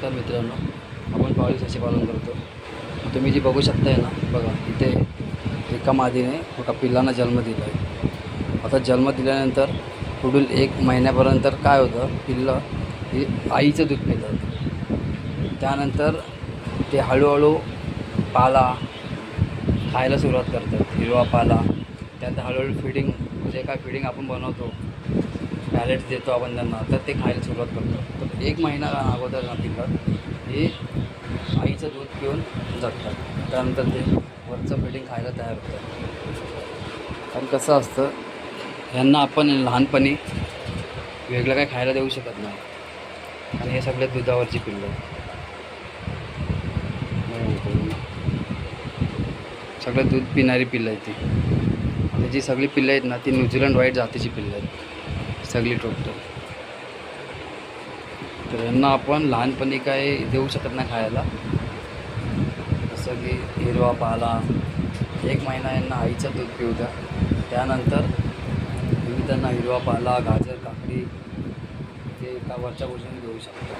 नमस्कार मित्रांनो, आपण पाळीव ससे पालन करतो. तुम्ही जी बघू शकताय ना, बघा इथे एका मादीने एका पिल्लांना जन्म दिला आहे. आता जन्म दिल्यानंतर पुढील 1 महिन्यापर्यंत काय होतं, पिल्लं ही आईचं दूध पितात. त्यानंतर ते हळूहळू पाला खायला सुरुवात करतात, हिरवा पाला. त्यानंतर हळूहळू फीडिंग, जे काय फीडिंग आपण बनवतो, पॅलेट्स देतो आपण त्यांना, तर ते खायला सुरुवात करतो. तर 1 महिना अगोदर ना पिल्लं हे आईचं दूध पिऊन जगतात. त्यानंतर ते वरचं फीडिंग खायला तयार होतात. कारण कसं असतं, ह्यांना आपण लहानपणी वेगळं काही खायला देऊ शकत नाही, आणि हे सगळे दुधावरची पिल्लं आहेत. सगळं दूध पिणारी पिल्लं आहेत ती. त्याची सगळी पिल्लं आहेत ना, ती न्यूझीलंड व्हाईट जातीची पिल्लं आहेत सगळी टोटल. तर यांना आपण लहानपणी काय देऊ शकत नाही खायला, जसं की हिरवा पाला. 1 महिना यांना आईचं दूध पिऊ द्या. त्यानंतर तुम्ही त्यांना हिरवा पाला, गाजर, काकडी ते एका वरच्या गोष्टीने देऊ शकता.